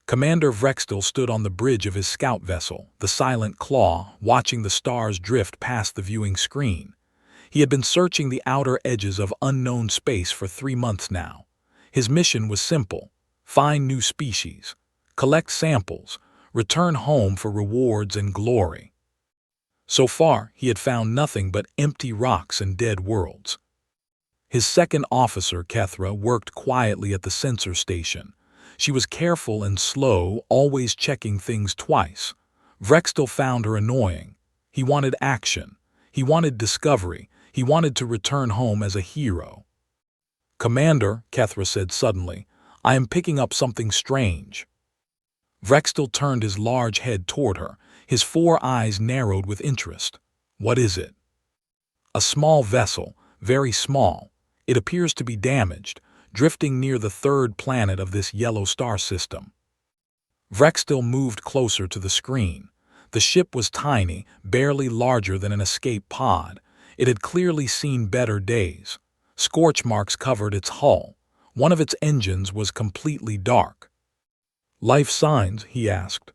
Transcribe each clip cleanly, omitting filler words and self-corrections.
Commander Vrextel stood on the bridge of his scout vessel, the Silent Claw, watching the stars drift past the viewing screen. He had been searching the outer edges of unknown space for 3 months now. His mission was simple: find new species, collect samples, return home for rewards and glory. So far, he had found nothing but empty rocks and dead worlds. His second officer, Kethra, worked quietly at the sensor station. She was careful and slow, always checking things twice. Vrextel found her annoying. He wanted action. He wanted discovery. He wanted to return home as a hero. "Commander," Kethra said suddenly, "I am picking up something strange." Vrextel turned his large head toward her. His 4 eyes narrowed with interest. "What is it?" "A small vessel, very small. It appears to be damaged, drifting near the 3rd planet of this yellow star system." Vrextel moved closer to the screen. The ship was tiny, barely larger than an escape pod. It had clearly seen better days. Scorch marks covered its hull. One of its engines was completely dark. "Life signs?" he asked.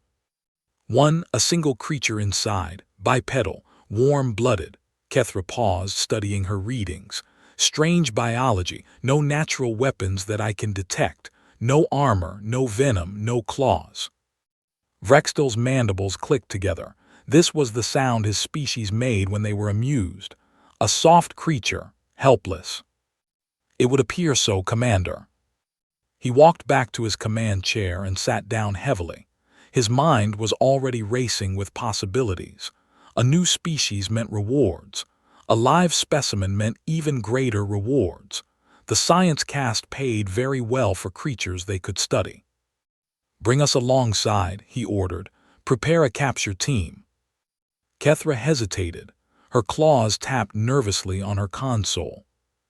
"1. A single creature inside, bipedal, warm-blooded." Kethra paused, studying her readings. "Strange biology, no natural weapons that I can detect, no armor, no venom, no claws." Vrextel's mandibles clicked together. This was the sound his species made when they were amused. A soft creature, helpless. "It would appear so, Commander." He walked back to his command chair and sat down heavily. His mind was already racing with possibilities. A new species meant rewards. A live specimen meant even greater rewards. The science cast paid very well for creatures they could study. "Bring us alongside," he ordered. "Prepare a capture team." Kethra hesitated. Her claws tapped nervously on her console.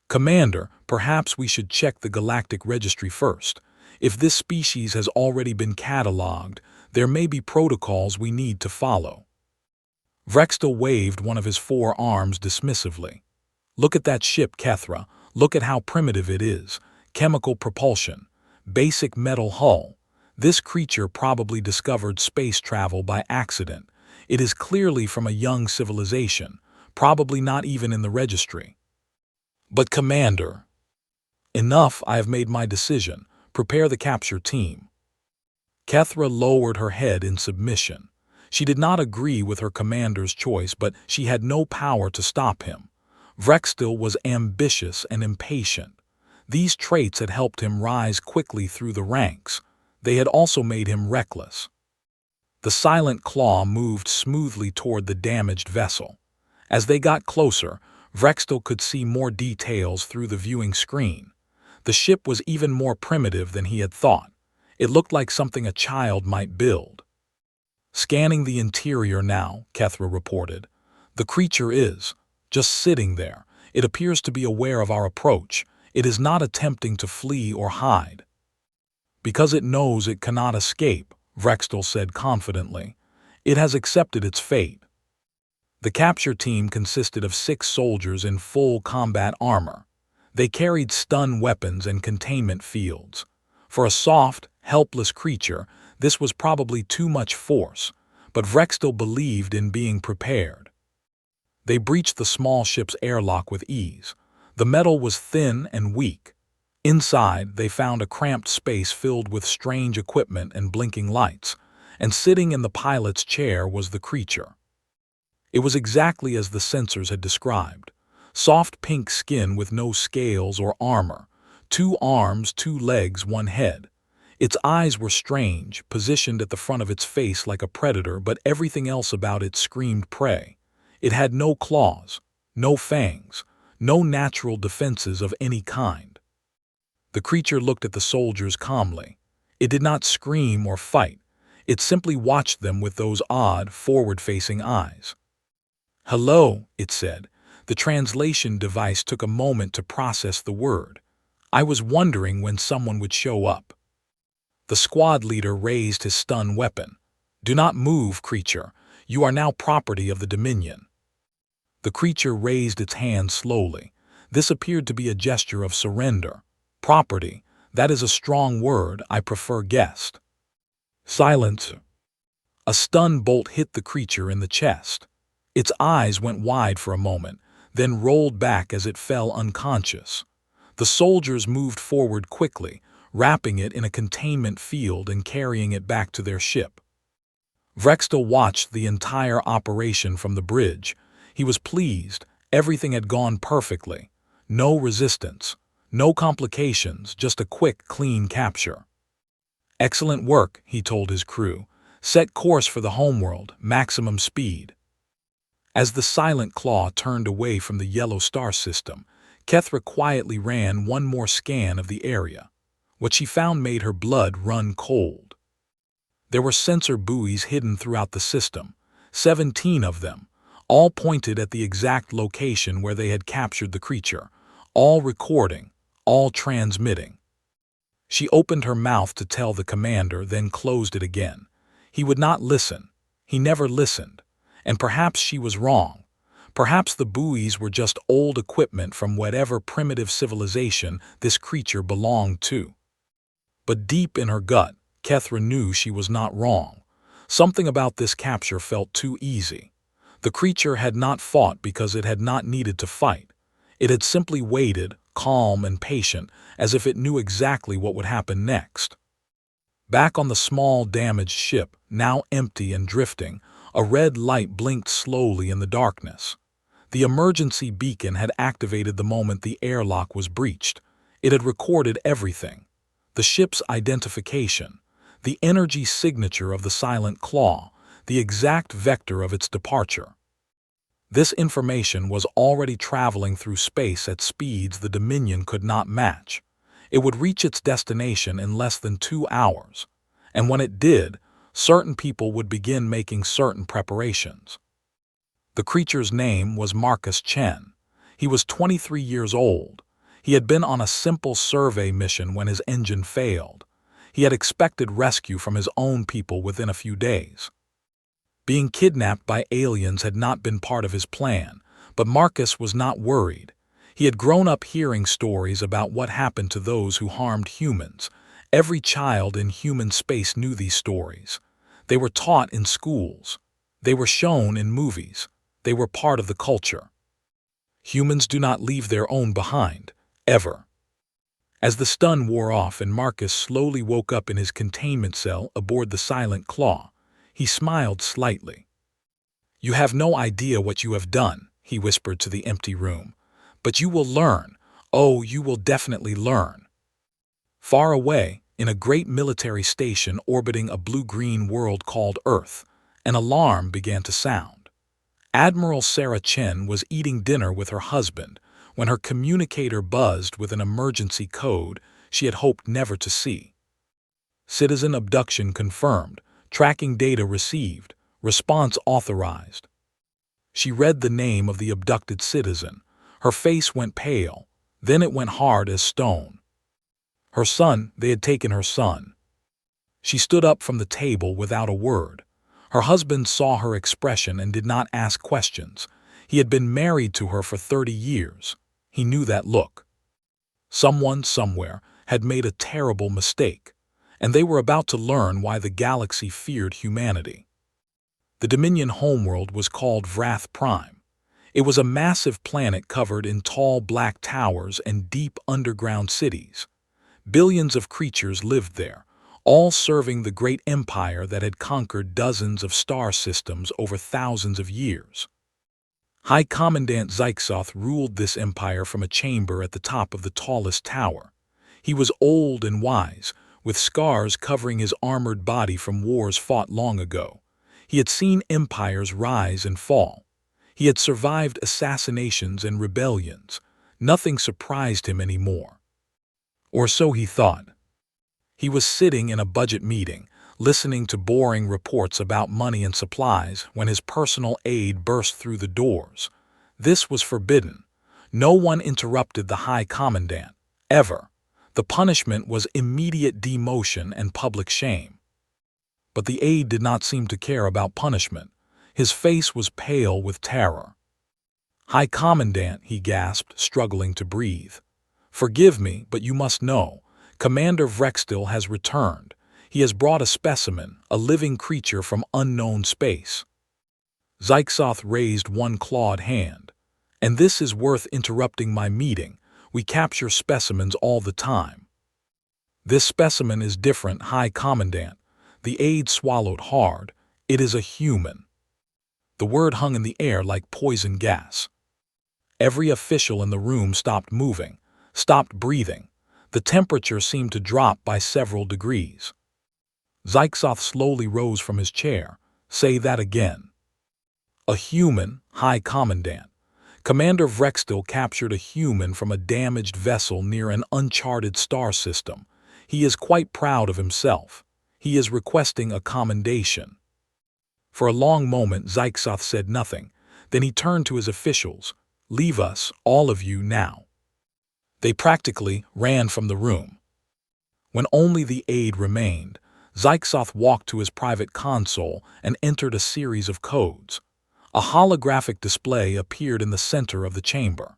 "Commander, perhaps we should check the Galactic Registry first. If this species has already been catalogued, there may be protocols we need to follow." Vrextel waved one of his 4 arms dismissively. "Look at that ship, Kethra. Look at how primitive it is. Chemical propulsion. Basic metal hull. This creature probably discovered space travel by accident. It is clearly from a young civilization, probably not even in the registry." "But Commander..." "Enough, I have made my decision. Prepare the capture team." Kethra lowered her head in submission. She did not agree with her commander's choice, but she had no power to stop him. Vrextel was ambitious and impatient. These traits had helped him rise quickly through the ranks. They had also made him reckless. The Silent Claw moved smoothly toward the damaged vessel. As they got closer, Vrextel could see more details through the viewing screen. The ship was even more primitive than he had thought. It looked like something a child might build. "Scanning the interior now," Kethra reported. "The creature is just sitting there. It appears to be aware of our approach. It is not attempting to flee or hide." "Because it knows it cannot escape," Vrextel said confidently. "It has accepted its fate." The capture team consisted of 6 soldiers in full combat armor. They carried stun weapons and containment fields. For a soft, helpless creature, this was probably too much force, but Vrextel believed in being prepared. They breached the small ship's airlock with ease. The metal was thin and weak. Inside, they found a cramped space filled with strange equipment and blinking lights, and sitting in the pilot's chair was the creature. It was exactly as the sensors had described. Soft pink skin with no scales or armor. 2 arms, 2 legs, 1 head. Its eyes were strange, positioned at the front of its face like a predator, but everything else about it screamed prey. It had no claws, no fangs, no natural defenses of any kind. The creature looked at the soldiers calmly. It did not scream or fight. It simply watched them with those odd, forward-facing eyes. "Hello," it said. The translation device took a moment to process the word. "I was wondering when someone would show up." The squad leader raised his stun weapon. "Do not move, creature. You are now property of the Dominion." The creature raised its hand slowly. This appeared to be a gesture of surrender. "Property, that is a strong word. I prefer guest." Silence. A stun bolt hit the creature in the chest. Its eyes went wide for a moment, then rolled back as it fell unconscious. The soldiers moved forward quickly, wrapping it in a containment field and carrying it back to their ship. Vrextel watched the entire operation from the bridge. He was pleased. Everything had gone perfectly. No resistance, no complications, just a quick, clean capture. "Excellent work," he told his crew. "Set course for the homeworld, maximum speed." As the Silent Claw turned away from the yellow star system, Kethra quietly ran one more scan of the area. What she found made her blood run cold. There were sensor buoys hidden throughout the system, 17 of them, all pointed at the exact location where they had captured the creature, all recording, all transmitting. She opened her mouth to tell the commander, then closed it again. He would not listen. He never listened. And perhaps she was wrong. Perhaps the buoys were just old equipment from whatever primitive civilization this creature belonged to. But deep in her gut, Kethra knew she was not wrong. Something about this capture felt too easy. The creature had not fought because it had not needed to fight. It had simply waited, calm and patient, as if it knew exactly what would happen next. Back on the small, damaged ship, now empty and drifting, a red light blinked slowly in the darkness. The emergency beacon had activated the moment the airlock was breached. It had recorded everything. The ship's identification, the energy signature of the Silent Claw, the exact vector of its departure. This information was already traveling through space at speeds the Dominion could not match. It would reach its destination in less than 2 hours, and when it did, certain people would begin making certain preparations. The creature's name was Marcus Chen. He was 23 years old. He had been on a simple survey mission when his engine failed. He had expected rescue from his own people within a few days. Being kidnapped by aliens had not been part of his plan, but Marcus was not worried. He had grown up hearing stories about what happened to those who harmed humans. Every child in human space knew these stories. They were taught in schools. They were shown in movies. They were part of the culture. Humans do not leave their own behind, ever. As the stun wore off and Marcus slowly woke up in his containment cell aboard the Silent Claw, he smiled slightly. "You have no idea what you have done," he whispered to the empty room. "But you will learn. Oh, you will definitely learn." Far away, in a great military station orbiting a blue-green world called Earth, an alarm began to sound. Admiral Sarah Chen was eating dinner with her husband when her communicator buzzed with an emergency code she had hoped never to see. "Citizen abduction confirmed. Tracking data received. Response authorized." She read the name of the abducted citizen. Her face went pale. Then it went hard as stone. Her son, they had taken her son. She stood up from the table without a word. Her husband saw her expression and did not ask questions. He had been married to her for 30 years. He knew that look. Someone, somewhere, had made a terrible mistake, and they were about to learn why the galaxy feared humanity. The Dominion homeworld was called Vrath Prime. It was a massive planet covered in tall black towers and deep underground cities. Billions of creatures lived there, all serving the great empire that had conquered dozens of star systems over thousands of years. High Commandant Zyxoth ruled this empire from a chamber at the top of the tallest tower. He was old and wise, with scars covering his armored body from wars fought long ago. He had seen empires rise and fall. He had survived assassinations and rebellions. Nothing surprised him anymore. Or so he thought. He was sitting in a budget meeting, listening to boring reports about money and supplies when his personal aide burst through the doors. This was forbidden. No one interrupted the High Commandant, ever. The punishment was immediate demotion and public shame. But the aide did not seem to care about punishment. His face was pale with terror. "High Commandant," he gasped, struggling to breathe. "Forgive me, but you must know. Commander Vrextil has returned. He has brought a specimen, a living creature from unknown space. Zyxoth raised one clawed hand. And this is worth interrupting my meeting. We capture specimens all the time. This specimen is different, High Commandant. The aide swallowed hard. It is a human. The word hung in the air like poison gas. Every official in the room stopped moving, stopped breathing. The temperature seemed to drop by several degrees. Zyxoth slowly rose from his chair. Say that again. A human, High Commandant. Commander Vrextil captured a human from a damaged vessel near an uncharted star system. He is quite proud of himself. He is requesting a commendation. For a long moment, Zyxoth said nothing. Then he turned to his officials. Leave us, all of you, now. They practically ran from the room. When only the aide remained, Zyxoth walked to his private console and entered a series of codes. A holographic display appeared in the center of the chamber.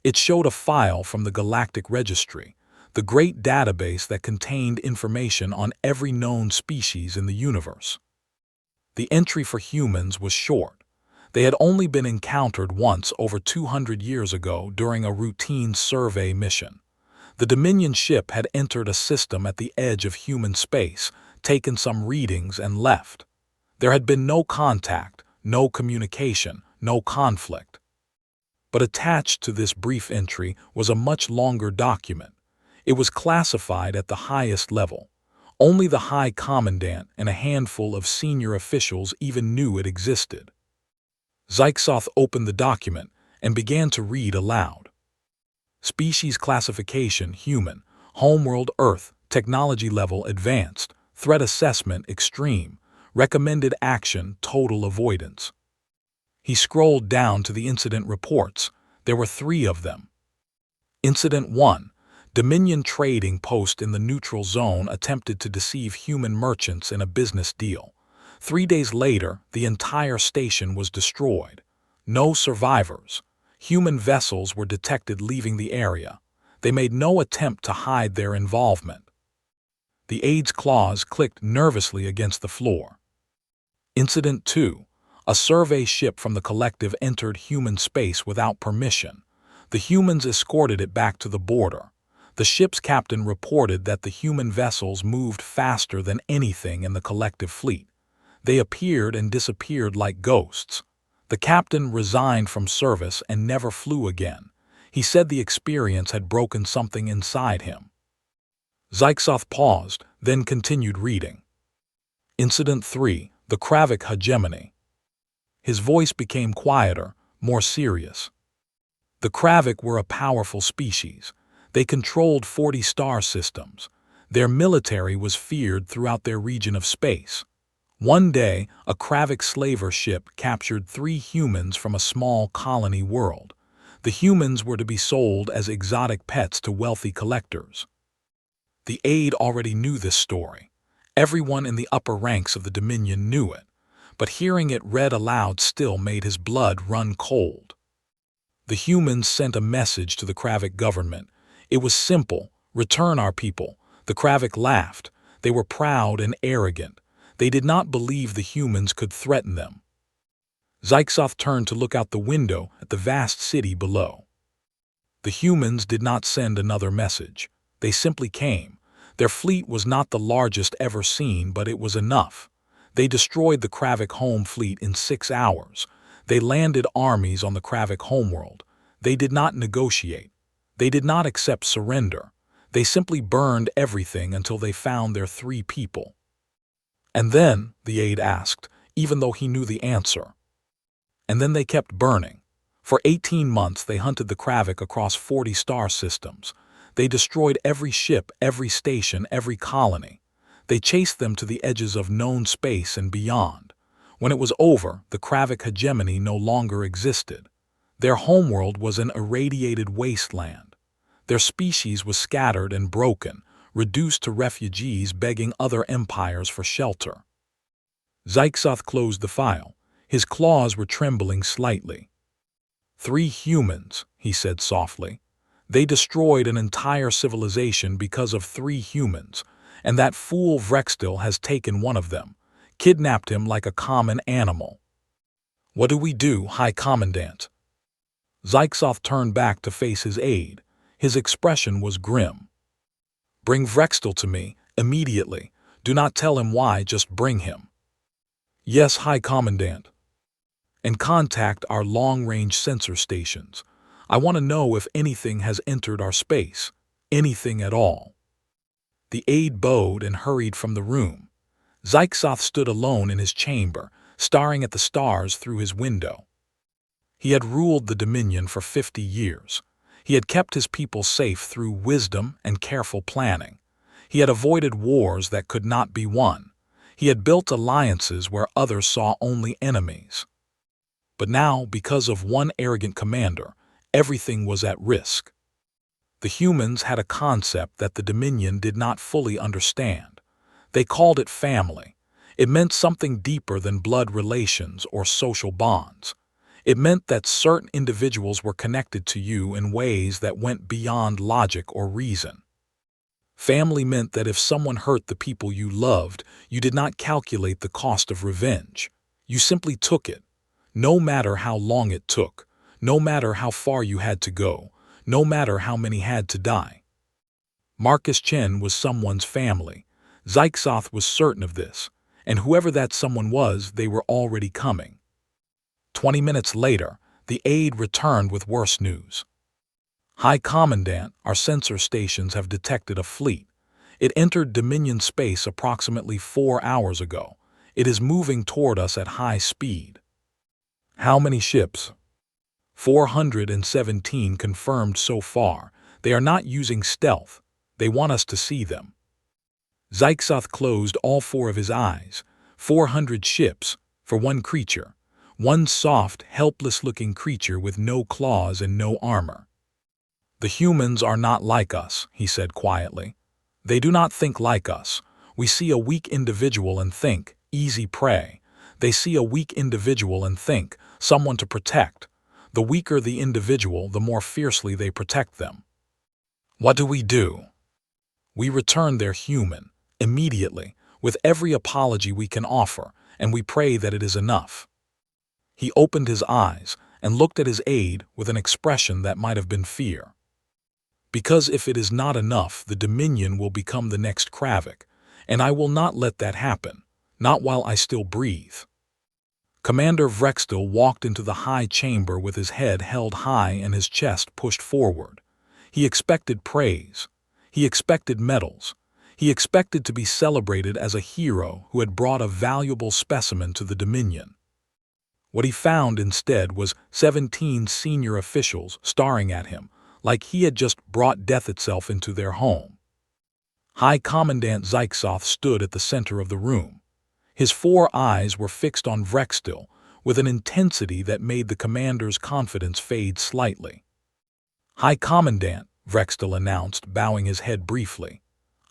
It showed a file from the Galactic Registry, the great database that contained information on every known species in the universe. The entry for humans was short. They had only been encountered once over 200 years ago during a routine survey mission. The Dominion ship had entered a system at the edge of human space, taken some readings, and left. There had been no contact, no communication, no conflict. But attached to this brief entry was a much longer document. It was classified at the highest level. Only the High Commandant and a handful of senior officials even knew it existed. Zyxoth opened the document and began to read aloud. Species classification: human, homeworld Earth, technology level advanced, threat assessment extreme, recommended action total avoidance. He scrolled down to the incident reports. There were 3 of them. Incident 1. Dominion trading post in the neutral zone attempted to deceive human merchants in a business deal. 3 days later, the entire station was destroyed. No survivors. Human vessels were detected leaving the area. They made no attempt to hide their involvement. The aide's claws clicked nervously against the floor. Incident 2. A survey ship from the collective entered human space without permission. The humans escorted it back to the border. The ship's captain reported that the human vessels moved faster than anything in the collective fleet. They appeared and disappeared like ghosts. The captain resigned from service and never flew again. He said the experience had broken something inside him. Zyxoth paused, then continued reading. Incident 3. The Kravik hegemony. His voice became quieter, more serious. The Kravik were a powerful species. They controlled 40 star systems. Their military was feared throughout their region of space. One day, a Kravik slaver ship captured 3 humans from a small colony world. The humans were to be sold as exotic pets to wealthy collectors. The aide already knew this story. Everyone in the upper ranks of the Dominion knew it, but hearing it read aloud still made his blood run cold. The humans sent a message to the Kravik government. It was simple: return our people. The Kravik laughed. They were proud and arrogant. They did not believe the humans could threaten them. Zyxoth turned to look out the window at the vast city below. The humans did not send another message. They simply came. Their fleet was not the largest ever seen, but it was enough. They destroyed the Kravik home fleet in 6 hours. They landed armies on the Kravik homeworld. They did not negotiate. They did not accept surrender. They simply burned everything until they found their 3 people. And then, the aide asked, even though he knew the answer. And then they kept burning. For 18 months they hunted the Kravik across 40 star systems. They destroyed every ship, every station, every colony. They chased them to the edges of known space and beyond. When it was over, the Kravik hegemony no longer existed. Their homeworld was an irradiated wasteland. Their species was scattered and broken, reduced to refugees begging other empires for shelter. Zyxoth closed the file. His claws were trembling slightly. 3 humans, he said softly. They destroyed an entire civilization because of 3 humans, and that fool Vrextil has taken one of them, kidnapped him like a common animal. What do we do, High Commandant? Zyxoth turned back to face his aide. His expression was grim. Bring Vrextil to me, immediately. Do not tell him why, just bring him. Yes, High Commandant. And contact our long-range sensor stations. I want to know if anything has entered our space. Anything at all. The aide bowed and hurried from the room. Zyxoth stood alone in his chamber, staring at the stars through his window. He had ruled the Dominion for 50 years. He had kept his people safe through wisdom and careful planning. He had avoided wars that could not be won. He had built alliances where others saw only enemies. But now, because of one arrogant commander, everything was at risk. The humans had a concept that the Dominion did not fully understand. They called it family. It meant something deeper than blood relations or social bonds. It meant that certain individuals were connected to you in ways that went beyond logic or reason. Family meant that if someone hurt the people you loved, you did not calculate the cost of revenge. You simply took it. No matter how long it took, no matter how far you had to go, no matter how many had to die. Marcus Chen was someone's family. Zyxoth was certain of this, and whoever that someone was, they were already coming. 20 minutes later, the aide returned with worse news. High Commandant, our sensor stations have detected a fleet. It entered Dominion space approximately 4 hours ago. It is moving toward us at high speed. How many ships? 417 confirmed so far. They are not using stealth. They want us to see them. Zyxoth closed all 4 of his eyes. 400 ships, for one creature. One soft, helpless-looking creature with no claws and no armor. The humans are not like us, he said quietly. They do not think like us. We see a weak individual and think, easy prey. They see a weak individual and think, someone to protect. The weaker the individual, the more fiercely they protect them. What do? We return their human, immediately, with every apology we can offer, and we pray that it is enough. He opened his eyes and looked at his aide with an expression that might have been fear. Because if it is not enough, the Dominion will become the next Kravik, and I will not let that happen, not while I still breathe. Commander Vrextil walked into the high chamber with his head held high and his chest pushed forward. He expected praise. He expected medals. He expected to be celebrated as a hero who had brought a valuable specimen to the Dominion. What he found instead was 17 senior officials staring at him, like he had just brought death itself into their home. High Commandant Zyxoth stood at the center of the room. His 4 eyes were fixed on Vrextil with an intensity that made the commander's confidence fade slightly. High Commandant, Vrextil announced, bowing his head briefly.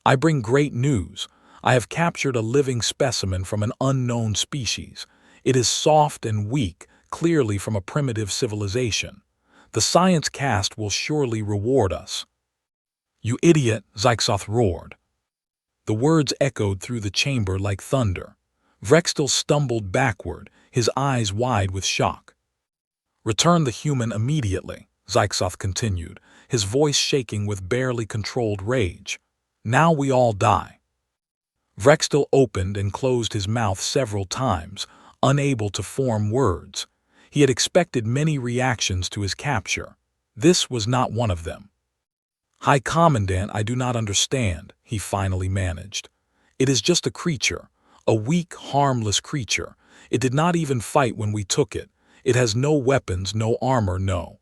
I bring great news. I have captured a living specimen from an unknown species. It is soft and weak, clearly from a primitive civilization. The science cast will surely reward us. You idiot, Zyxoth roared. The words echoed through the chamber like thunder. Vrextil stumbled backward, his eyes wide with shock. Return the human immediately, Zyxoth continued, his voice shaking with barely controlled rage. Now we all die. Vrextil opened and closed his mouth several times, unable to form words. He had expected many reactions to his capture. This was not one of them. High Commandant, I do not understand, he finally managed. It is just a creature, a weak, harmless creature. It did not even fight when we took it. It has no weapons, no armor, no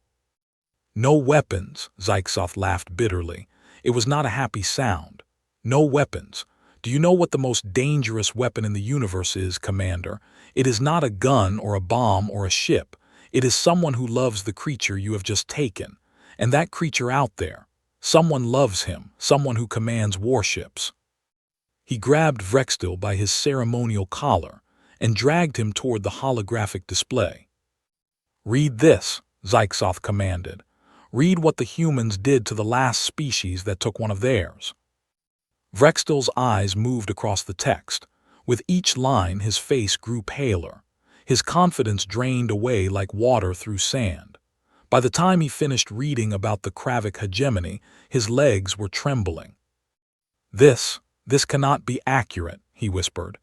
weapons, Zyxoth laughed bitterly. It was not a happy sound. No weapons. Do you know what the most dangerous weapon in the universe is, Commander? It is not a gun or a bomb or a ship. It is someone who loves the creature you have just taken. And that creature out there, someone loves him, someone who commands warships. He grabbed Vrextil by his ceremonial collar and dragged him toward the holographic display. Read this, Zyxoth commanded. Read what the humans did to the last species that took one of theirs. Vrextel's eyes moved across the text. With each line, his face grew paler. His confidence drained away like water through sand. By the time he finished reading about the Kravik hegemony, his legs were trembling. This cannot be accurate, he whispered.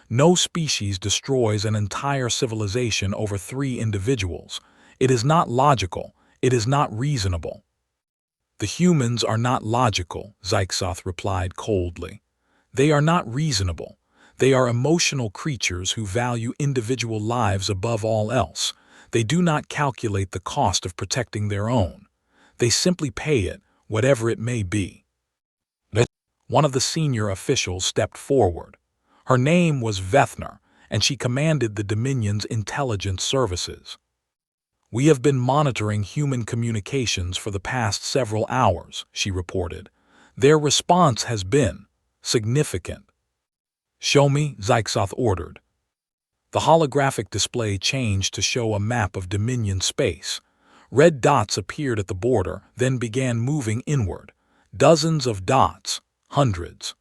No species destroys an entire civilization over 3 individuals. It is not logical. It is not reasonable. The humans are not logical, Zyxoth replied coldly. They are not reasonable. They are emotional creatures who value individual lives above all else. They do not calculate the cost of protecting their own. They simply pay it, whatever it may be. One of the senior officials stepped forward. Her name was Vethner, and she commanded the Dominion's intelligence services. We have been monitoring human communications for the past several hours, she reported. Their response has been significant. Show me, Zyxoth ordered. The holographic display changed to show a map of Dominion space. Red dots appeared at the border, then began moving inward. Dozens of dots, hundreds.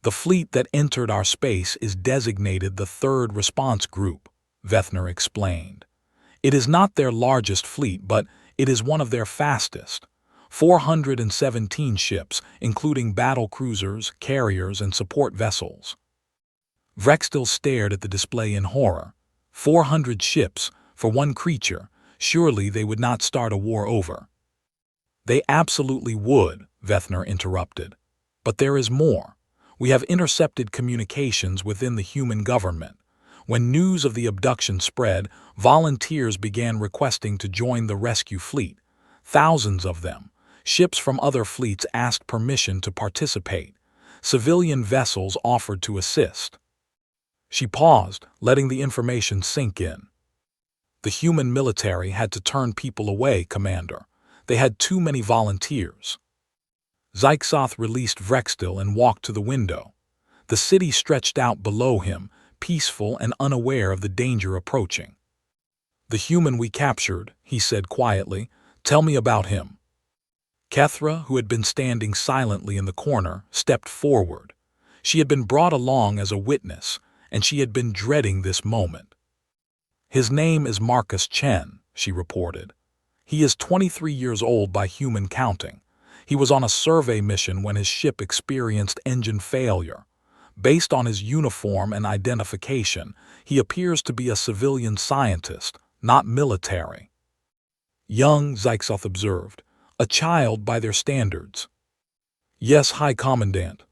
The fleet that entered our space is designated the Third Response Group, Vethner explained. It is not their largest fleet, but it is one of their fastest. 417 ships, including battle cruisers, carriers, and support vessels. Vrextel stared at the display in horror. 400 ships, for one creature, surely they would not start a war over. They absolutely would, Vethner interrupted. But there is more. We have intercepted communications within the human government. When news of the abduction spread, volunteers began requesting to join the rescue fleet. Thousands of them. Ships from other fleets asked permission to participate. Civilian vessels offered to assist. She paused, letting the information sink in. The human military had to turn people away, Commander. They had too many volunteers. Zyxoth released Vrextel and walked to the window. The city stretched out below him, peaceful and unaware of the danger approaching. The human we captured, he said quietly. Tell me about him. Kethra, who had been standing silently in the corner, stepped forward. She had been brought along as a witness, and she had been dreading this moment. His name is Marcus Chen, she reported. He is 23 years old by human counting. He was on a survey mission when his ship experienced engine failure. Based on his uniform and identification, he appears to be a civilian scientist, not military. Young, Zyxoth observed. A child by their standards. Yes, High Commandant.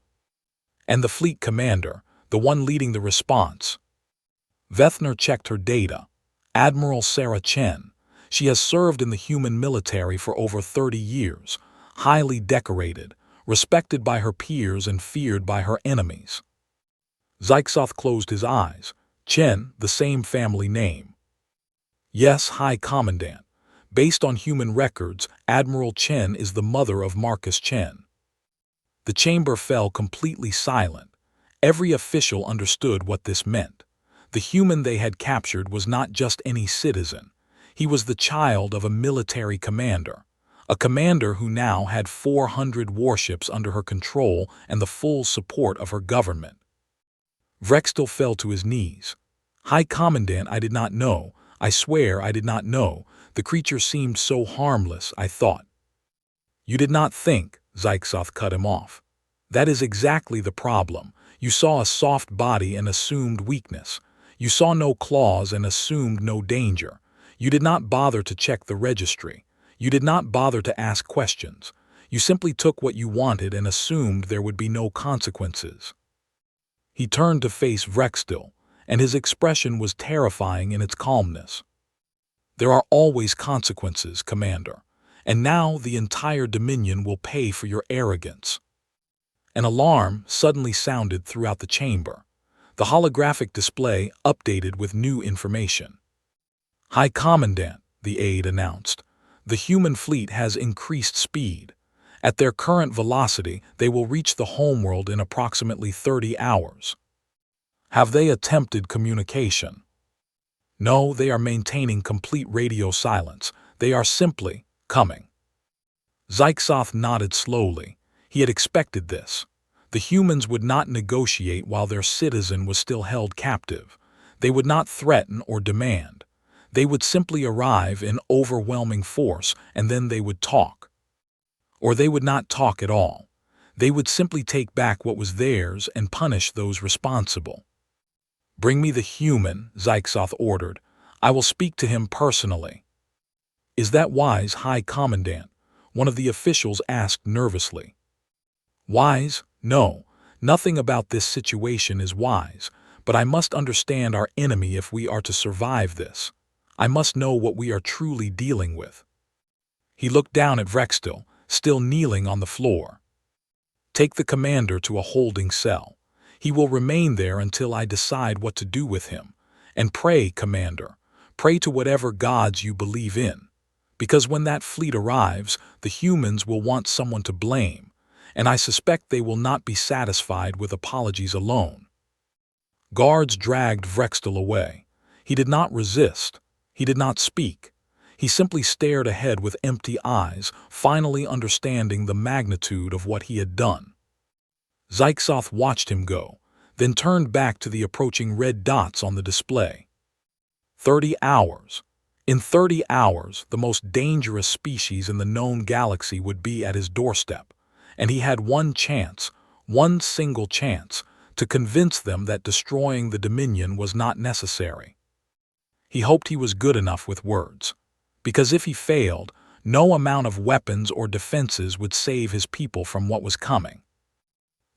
And the fleet commander, the one leading the response. Vethner checked her data. Admiral Sarah Chen. She has served in the human military for over 30 years, highly decorated, respected by her peers and feared by her enemies. Zyxoth closed his eyes. Chen, the same family name. Yes, High Commandant. Based on human records, Admiral Chen is the mother of Marcus Chen. The chamber fell completely silent. Every official understood what this meant. The human they had captured was not just any citizen. He was the child of a military commander. A commander who now had 400 warships under her control and the full support of her government. Vrextel fell to his knees. High Commandant, I did not know. I swear I did not know. The creature seemed so harmless, I thought. You did not think, Zyxoth cut him off. That is exactly the problem. You saw a soft body and assumed weakness. You saw no claws and assumed no danger. You did not bother to check the registry. You did not bother to ask questions. You simply took what you wanted and assumed there would be no consequences. He turned to face Vrextel, and his expression was terrifying in its calmness. There are always consequences, Commander, and now the entire Dominion will pay for your arrogance. An alarm suddenly sounded throughout the chamber. The holographic display updated with new information. High Commandant, the aide announced, the human fleet has increased speed. At their current velocity, they will reach the homeworld in approximately 30 hours. Have they attempted communication? No, they are maintaining complete radio silence. They are simply coming. Zyxoth nodded slowly. He had expected this. The humans would not negotiate while their citizen was still held captive. They would not threaten or demand. They would simply arrive in overwhelming force, and then they would talk. Or they would not talk at all. They would simply take back what was theirs and punish those responsible. "Bring me the human," Zyxoth ordered. "I will speak to him personally." "Is that wise, High Commandant?" one of the officials asked nervously. "Wise? No. Nothing about this situation is wise, but I must understand our enemy if we are to survive this. I must know what we are truly dealing with." He looked down at Vrextil, still kneeling on the floor. "Take the commander to a holding cell. He will remain there until I decide what to do with him. And pray, Commander, pray to whatever gods you believe in. Because when that fleet arrives, the humans will want someone to blame, and I suspect they will not be satisfied with apologies alone." Guards dragged Vrextil away. He did not resist. He did not speak. He simply stared ahead with empty eyes, finally understanding the magnitude of what he had done. Zyxoth watched him go, then turned back to the approaching red dots on the display. 30 hours. In 30 hours, the most dangerous species in the known galaxy would be at his doorstep, and he had one chance, one single chance, to convince them that destroying the Dominion was not necessary. He hoped he was good enough with words, because if he failed, no amount of weapons or defenses would save his people from what was coming.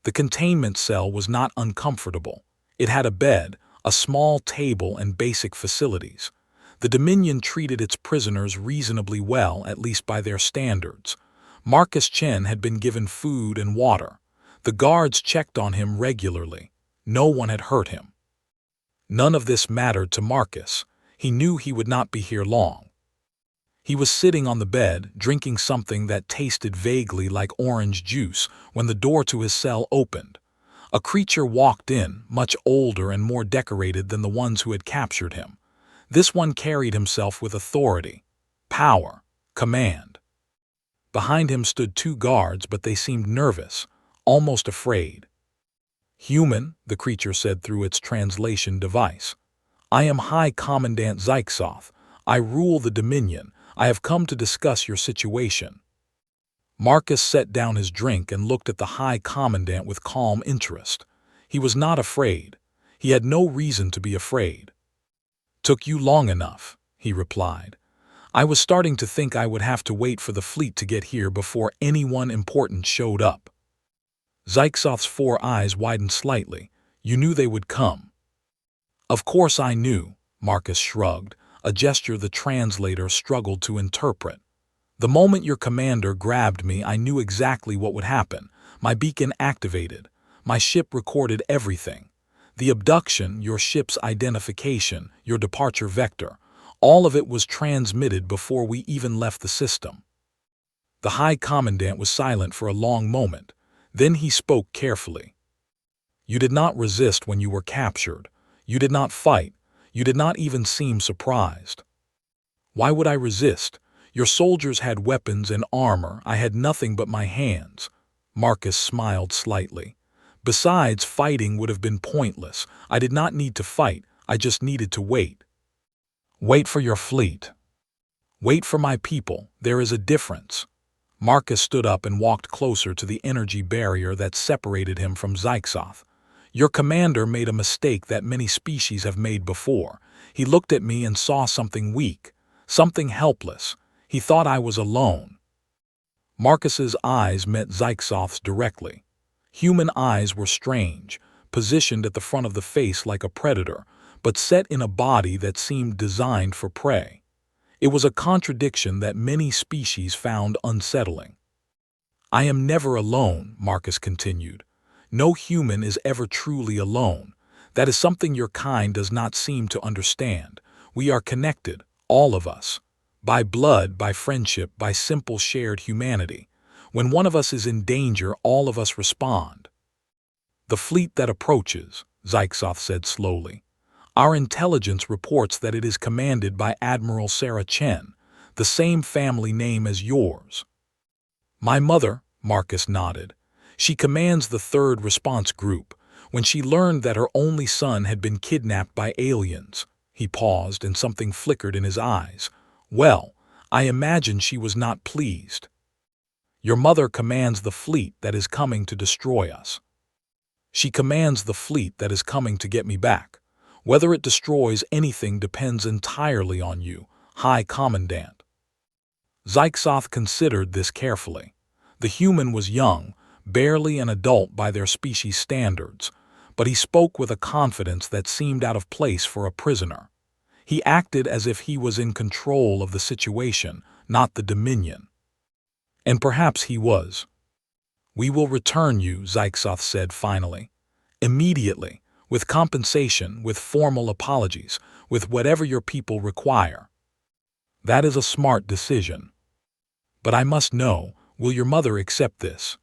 The containment cell was not uncomfortable. It had a bed, a small table, and basic facilities. The Dominion treated its prisoners reasonably well, at least by their standards. Marcus Chen had been given food and water. The guards checked on him regularly. No one had hurt him. None of this mattered to Marcus. He knew he would not be here long. He was sitting on the bed, drinking something that tasted vaguely like orange juice, when the door to his cell opened. A creature walked in, much older and more decorated than the ones who had captured him. This one carried himself with authority, power, command. Behind him stood 2 guards, but they seemed nervous, almost afraid. "Human," the creature said through its translation device. "I am High Commandant Zyxoth. I rule the Dominion. I have come to discuss your situation." Marcus set down his drink and looked at the High Commandant with calm interest. He was not afraid. He had no reason to be afraid. "Took you long enough," he replied. "I was starting to think I would have to wait for the fleet to get here before anyone important showed up." Zyxoth's 4 eyes widened slightly. "You knew they would come." "Of course I knew," Marcus shrugged, a gesture the translator struggled to interpret. "The moment your commander grabbed me, I knew exactly what would happen. My beacon activated. My ship recorded everything. The abduction, your ship's identification, your departure vector, all of it was transmitted before we even left the system." The High Commandant was silent for a long moment. Then he spoke carefully. "You did not resist when you were captured. You did not fight. You did not even seem surprised." "Why would I resist? Your soldiers had weapons and armor. I had nothing but my hands." Marcus smiled slightly. "Besides, fighting would have been pointless. I did not need to fight. I just needed to wait." "Wait for your fleet. Wait for my people. There is a difference." Marcus stood up and walked closer to the energy barrier that separated him from Zyxoth. "Your commander made a mistake that many species have made before. He looked at me and saw something weak, something helpless. He thought I was alone." Marcus's eyes met Zyxoth's directly. Human eyes were strange, positioned at the front of the face like a predator, but set in a body that seemed designed for prey. It was a contradiction that many species found unsettling. "I am never alone," Marcus continued. "No human is ever truly alone. That is something your kind does not seem to understand. We are connected, all of us. By blood, by friendship, by simple shared humanity. When one of us is in danger, all of us respond." "The fleet that approaches," Zyxoth said slowly. "Our intelligence reports that it is commanded by Admiral Sarah Chen, the same family name as yours." "My mother," Marcus nodded. She commands the third response group. When she learned that her only son had been kidnapped by aliens, he paused and something flickered in his eyes. Well, I imagine she was not pleased. Your mother commands the fleet that is coming to destroy us. She commands the fleet that is coming to get me back. Whether it destroys anything depends entirely on you, High Commandant. Zyxoth considered this carefully. The human was young, barely an adult by their species standards, but he spoke with a confidence that seemed out of place for a prisoner. He acted as if he was in control of the situation, not the Dominion. And perhaps he was. We will return you, Zyxoth said finally. Immediately, with compensation, with formal apologies, with whatever your people require. That is a smart decision. But I must know, will your mother accept this?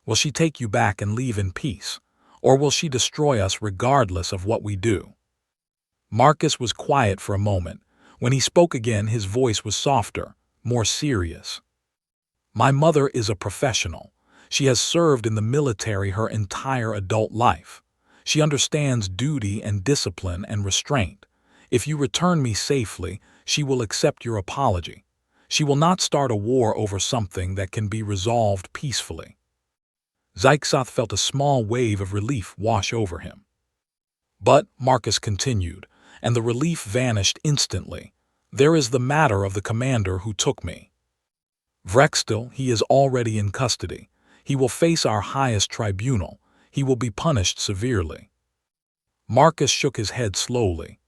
Will she take you back and leave in peace? Or will she destroy us regardless of what we do? Marcus was quiet for a moment. When he spoke again, his voice was softer, more serious. My mother is a professional. She has served in the military her entire adult life. She understands duty and discipline and restraint. If you return me safely, she will accept your apology. She will not start a war over something that can be resolved peacefully. Zyxoth felt a small wave of relief wash over him. But, Marcus continued, and the relief vanished instantly. There is the matter of the commander who took me. Vrextil, he is already in custody. He will face our highest tribunal. He will be punished severely. Marcus shook his head slowly.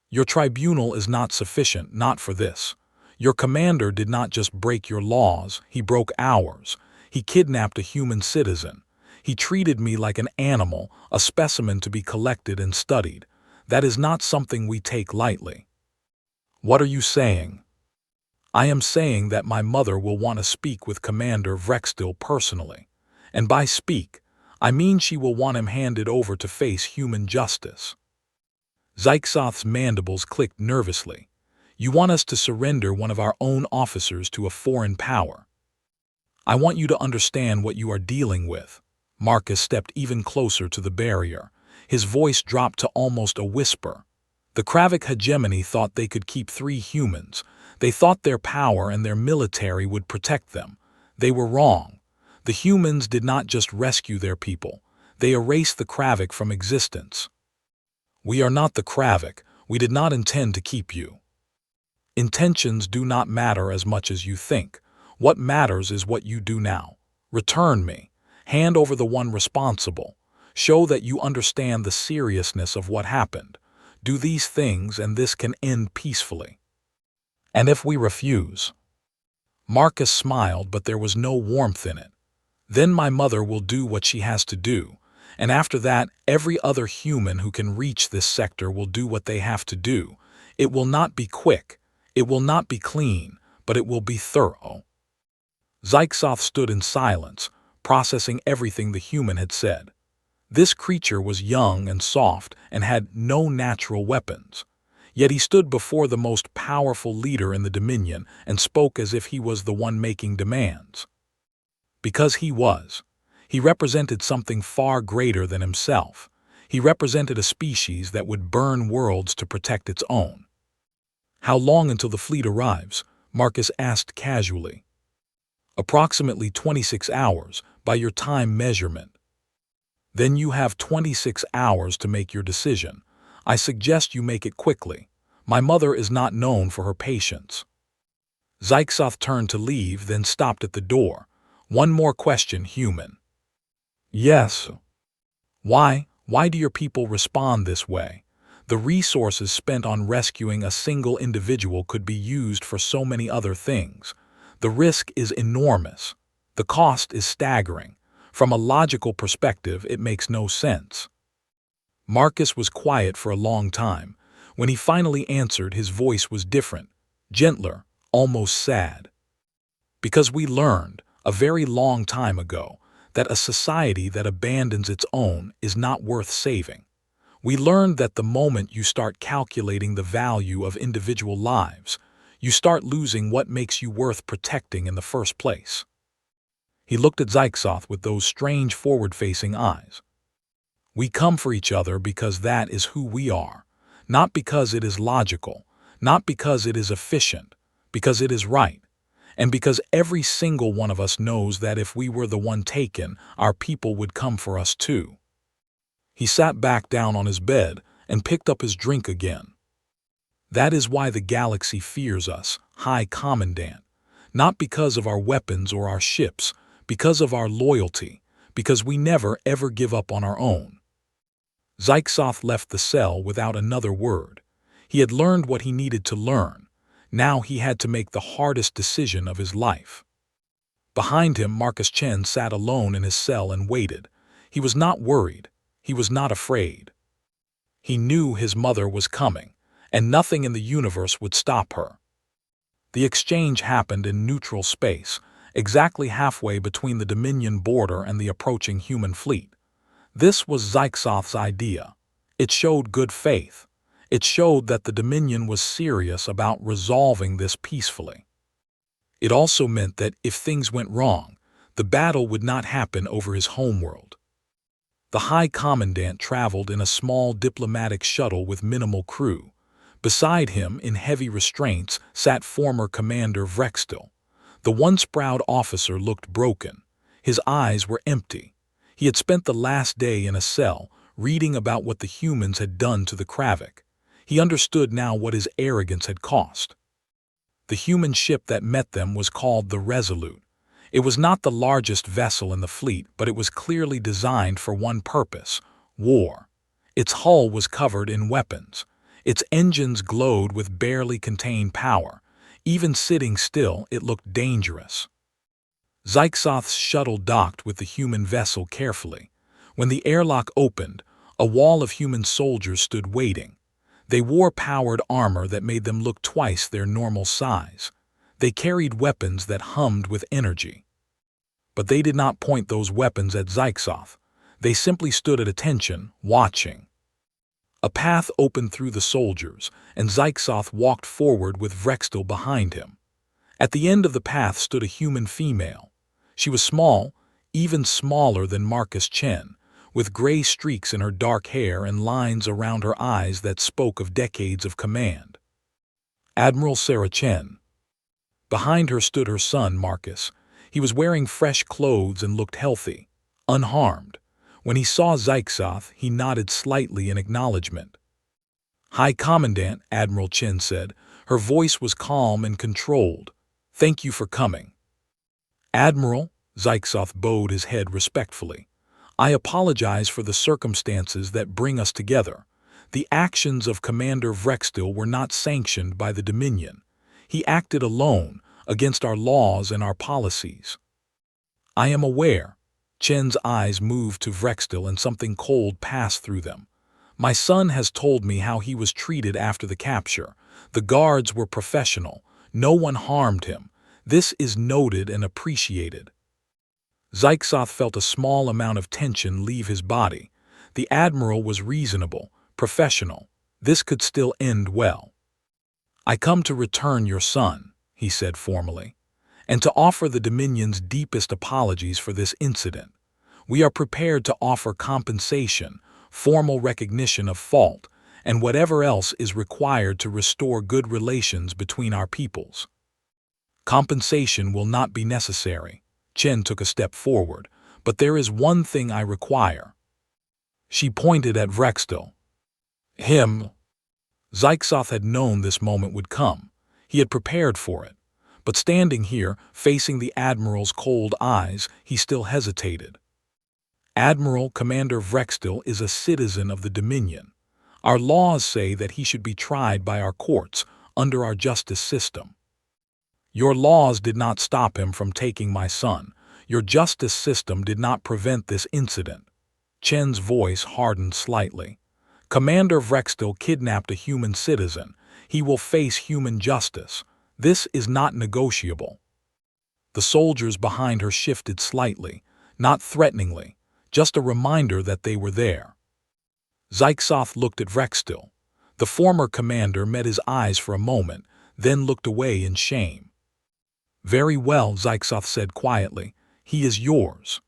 Your tribunal is not sufficient, not for this. Your commander did not just break your laws, he broke ours. He kidnapped a human citizen. He treated me like an animal, a specimen to be collected and studied. That is not something we take lightly. What are you saying? I am saying that my mother will want to speak with Commander Vrextil personally. And by speak, I mean she will want him handed over to face human justice. Zyxoth's mandibles clicked nervously. You want us to surrender one of our own officers to a foreign power. I want you to understand what you are dealing with. Marcus stepped even closer to the barrier. His voice dropped to almost a whisper. The Kravik hegemony thought they could keep 3 humans. They thought their power and their military would protect them. They were wrong. The humans did not just rescue their people. They erased the Kravik from existence. We are not the Kravik. We did not intend to keep you. Intentions do not matter as much as you think. What matters is what you do now. Return me. Hand over the one responsible. Show that you understand the seriousness of what happened. Do these things and this can end peacefully. And if we refuse? Marcus smiled, but there was no warmth in it. Then my mother will do what she has to do, and after that, every other human who can reach this sector will do what they have to do. It will not be quick, it will not be clean, but it will be thorough. Zyxoth stood in silence, processing everything the human had said. This creature was young and soft and had no natural weapons. Yet he stood before the most powerful leader in the Dominion and spoke as if he was the one making demands. Because he was. He represented something far greater than himself. He represented a species that would burn worlds to protect its own. How long until the fleet arrives? Marcus asked casually. Approximately 26 hours, by your time measurement. Then you have 26 hours to make your decision. I suggest you make it quickly. My mother is not known for her patience. Zyxoth turned to leave, then stopped at the door. One more question, human. Yes. Why do your people respond this way? The resources spent on rescuing a single individual could be used for so many other things. The risk is enormous. The cost is staggering. From a logical perspective, it makes no sense. Marcus was quiet for a long time. When he finally answered, his voice was different, gentler, almost sad. Because we learned, a very long time ago, that a society that abandons its own is not worth saving. We learned that the moment you start calculating the value of individual lives, you start losing what makes you worth protecting in the first place. He looked at Zyxoth with those strange forward-facing eyes. We come for each other because that is who we are, not because it is logical, not because it is efficient, because it is right, and because every single one of us knows that if we were the one taken, our people would come for us too. He sat back down on his bed and picked up his drink again. That is why the galaxy fears us, High Commandant, not because of our weapons or our ships, because of our loyalty, because we never ever give up on our own. Zyxoth left the cell without another word. He had learned what he needed to learn. Now he had to make the hardest decision of his life. Behind him, Marcus Chen sat alone in his cell and waited. He was not worried. He was not afraid. He knew his mother was coming, and nothing in the universe would stop her. The exchange happened in neutral space, exactly halfway between the Dominion border and the approaching human fleet. This was Zyxoth's idea. It showed good faith. It showed that the Dominion was serious about resolving this peacefully. It also meant that if things went wrong, the battle would not happen over his homeworld. The High Commandant traveled in a small diplomatic shuttle with minimal crew. Beside him, in heavy restraints, sat former Commander Vrextil. The once proud officer looked broken. His eyes were empty. He had spent the last day in a cell, reading about what the humans had done to the Kravik. He understood now what his arrogance had cost. The human ship that met them was called the Resolute. It was not the largest vessel in the fleet, but it was clearly designed for one purpose: war. Its hull was covered in weapons. Its engines glowed with barely contained power. Even sitting still, it looked dangerous. Zyxoth's shuttle docked with the human vessel carefully. When the airlock opened, a wall of human soldiers stood waiting. They wore powered armor that made them look twice their normal size. They carried weapons that hummed with energy. But they did not point those weapons at Zyxoth. They simply stood at attention, watching. A path opened through the soldiers, and Zyxoth walked forward with Vrextil behind him. At the end of the path stood a human female. She was small, even smaller than Marcus Chen, with gray streaks in her dark hair and lines around her eyes that spoke of decades of command. Admiral Sarah Chen. Behind her stood her son, Marcus. He was wearing fresh clothes and looked healthy, unharmed. When he saw Zyxoth, he nodded slightly in acknowledgement. "High Commandant," Admiral Chen said. Her voice was calm and controlled. "Thank you for coming." "Admiral," Zyxoth bowed his head respectfully. "I apologize for the circumstances that bring us together. The actions of Commander Vrextil were not sanctioned by the Dominion. He acted alone, against our laws and our policies." "I am aware." Chen's eyes moved to Vrextil and something cold passed through them. "My son has told me how he was treated after the capture. The guards were professional. No one harmed him. This is noted and appreciated." Zyxoth felt a small amount of tension leave his body. The Admiral was reasonable, professional. This could still end well. "I come to return your son," he said formally, "and to offer the Dominion's deepest apologies for this incident. We are prepared to offer compensation, formal recognition of fault, and whatever else is required to restore good relations between our peoples." "Compensation will not be necessary." Chen took a step forward. "But there is one thing I require." She pointed at Vrextil. "Him." Zyxoth had known this moment would come. He had prepared for it. But standing here, facing the Admiral's cold eyes, he still hesitated. "Admiral, Commander Vrextil is a citizen of the Dominion. Our laws say that he should be tried by our courts, under our justice system. Your laws did not stop him from taking my son. Your justice system did not prevent this incident." Chen's voice hardened slightly. "Commander Vrextil kidnapped a human citizen. He will face human justice. This is not negotiable." The soldiers behind her shifted slightly, not threateningly, just a reminder that they were there. Zyxoth looked at Vrextil. The former commander met his eyes for a moment, then looked away in shame. "Very well," Zyxoth said quietly. He is yours."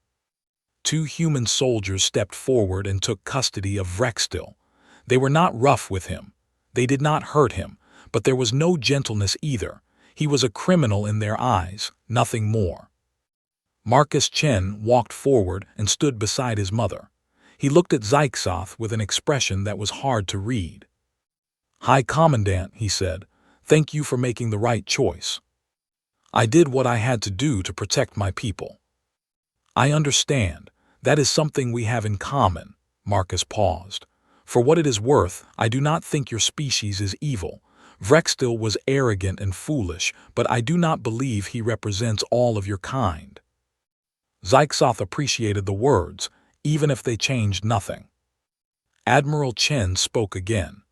Two human soldiers stepped forward and took custody of Vrextil. They were not rough with him. They did not hurt him, but there was no gentleness either. He was a criminal in their eyes, nothing more. Marcus Chen walked forward and stood beside his mother. He looked at Zyxoth with an expression that was hard to read. "High Commandant," he said, "thank you for making the right choice. I did what I had to do to protect my people." "I understand. That is something we have in common." Marcus paused. "For what it is worth, I do not think your species is evil. Vrextil was arrogant and foolish, but I do not believe he represents all of your kind." Zyxoth appreciated the words, even if they changed nothing. Admiral Chen spoke again.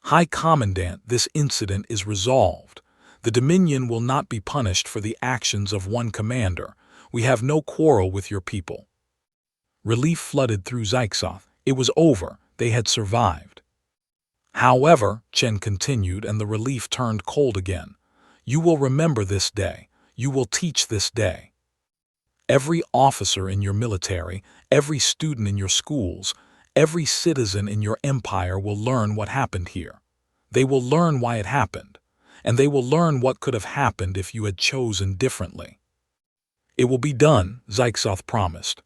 "High Commandant, this incident is resolved. The Dominion will not be punished for the actions of one commander. We have no quarrel with your people." Relief flooded through Zyxoth. It was over. They had survived. "However," Chen continued, and the relief turned cold again, "you will remember this day. You will teach this day. Every officer in your military, every student in your schools, every citizen in your empire will learn what happened here. They will learn why it happened, and they will learn what could have happened if you had chosen differently." "It will be done," Zyxoth promised.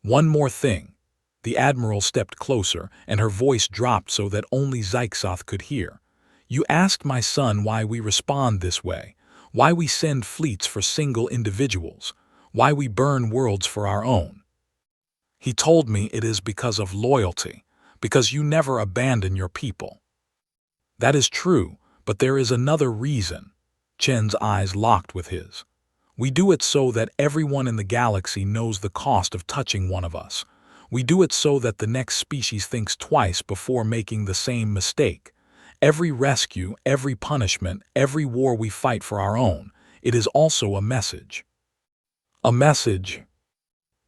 "One more thing." The Admiral stepped closer, and her voice dropped so that only Zyxoth could hear. "You asked my son why we respond this way, why we send fleets for single individuals, why we burn worlds for our own. He told me it is because of loyalty, because you never abandon your people." "That is true, but there is another reason." Chen's eyes locked with his. "We do it so that everyone in the galaxy knows the cost of touching one of us. We do it so that the next species thinks twice before making the same mistake. Every rescue, every punishment, every war we fight for our own, it is also a message. A message.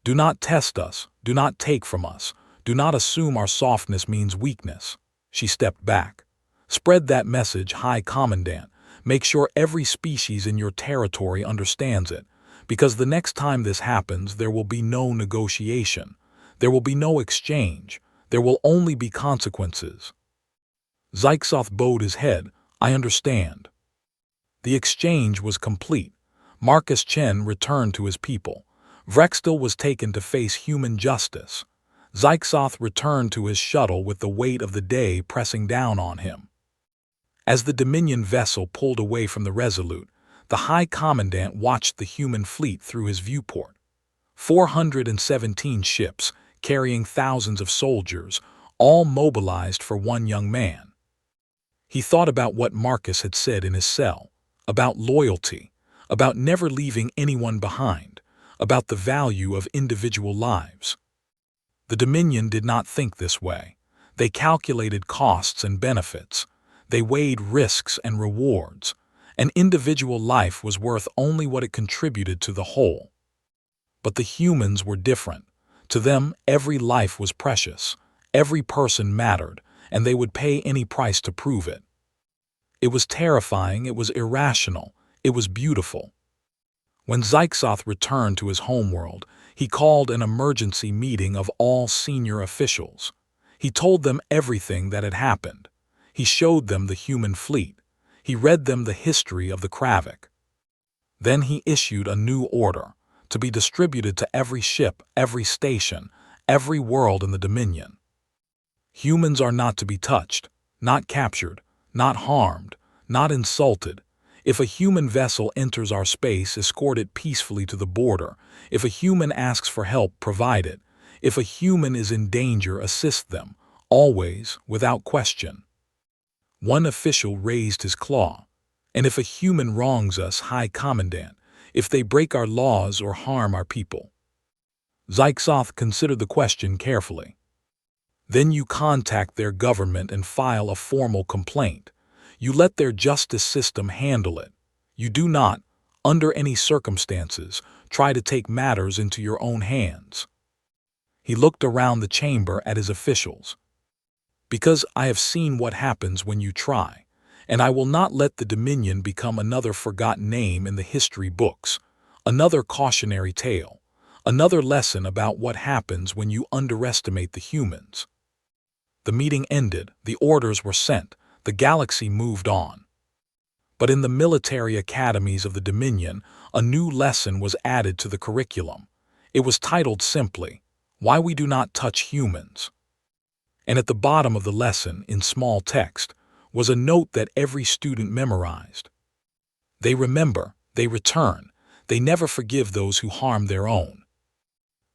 Do not test us, do not take from us, do not assume our softness means weakness." She stepped back. "Spread that message, High Commandant. Make sure every species in your territory understands it, because the next time this happens there will be no negotiation. There will be no exchange. There will only be consequences." Zyxoth bowed his head. "I understand." The exchange was complete. Marcus Chen returned to his people. Vrextil was taken to face human justice. Zyxoth returned to his shuttle with the weight of the day pressing down on him. As the Dominion vessel pulled away from the Resolute, the High Commandant watched the human fleet through his viewport. 417 ships, carrying thousands of soldiers, all mobilized for one young man. He thought about what Marcus had said in his cell, about loyalty, about never leaving anyone behind, about the value of individual lives. The Dominion did not think this way. They calculated costs and benefits. They weighed risks and rewards. An individual life was worth only what it contributed to the whole. But the humans were different. To them, every life was precious. Every person mattered, and they would pay any price to prove it. It was terrifying, it was irrational, it was beautiful. When Zyxoth returned to his homeworld, he called an emergency meeting of all senior officials. He told them everything that had happened. He showed them the human fleet. He read them the history of the Kravik. Then he issued a new order, to be distributed to every ship, every station, every world in the Dominion. Humans are not to be touched, not captured, not harmed, not insulted. If a human vessel enters our space, escort it peacefully to the border. If a human asks for help, provide it. If a human is in danger, assist them, always, without question. One official raised his claw. "And if a human wrongs us, High Commandant, if they break our laws or harm our people?" Zyxoth considered the question carefully. "Then you contact their government and file a formal complaint. You let their justice system handle it. You do not, under any circumstances, try to take matters into your own hands." He looked around the chamber at his officials. "Because I have seen what happens when you try, and I will not let the Dominion become another forgotten name in the history books, another cautionary tale. Another lesson about what happens when you underestimate the humans. The meeting ended, the orders were sent, the galaxy moved on. But in the military academies of the Dominion, a new lesson was added to the curriculum. It was titled simply, "Why We Do Not Touch Humans." And at the bottom of the lesson, in small text, was a note that every student memorized. They remember, they return, they never forgive those who harm their own.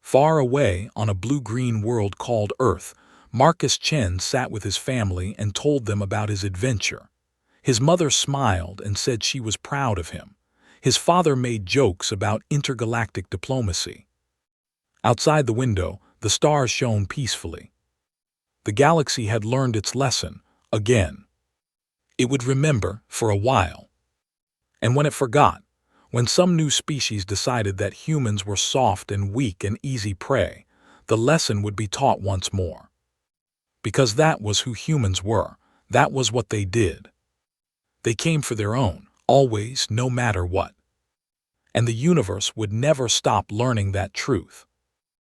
Far away, on a blue-green world called Earth, Marcus Chen sat with his family and told them about his adventure. His mother smiled and said she was proud of him. His father made jokes about intergalactic diplomacy. Outside the window, the stars shone peacefully. The galaxy had learned its lesson, again. It would remember for a while. And when it forgot, when some new species decided that humans were soft and weak and easy prey, the lesson would be taught once more. Because that was who humans were, that was what they did. They came for their own, always, no matter what. And the universe would never stop learning that truth.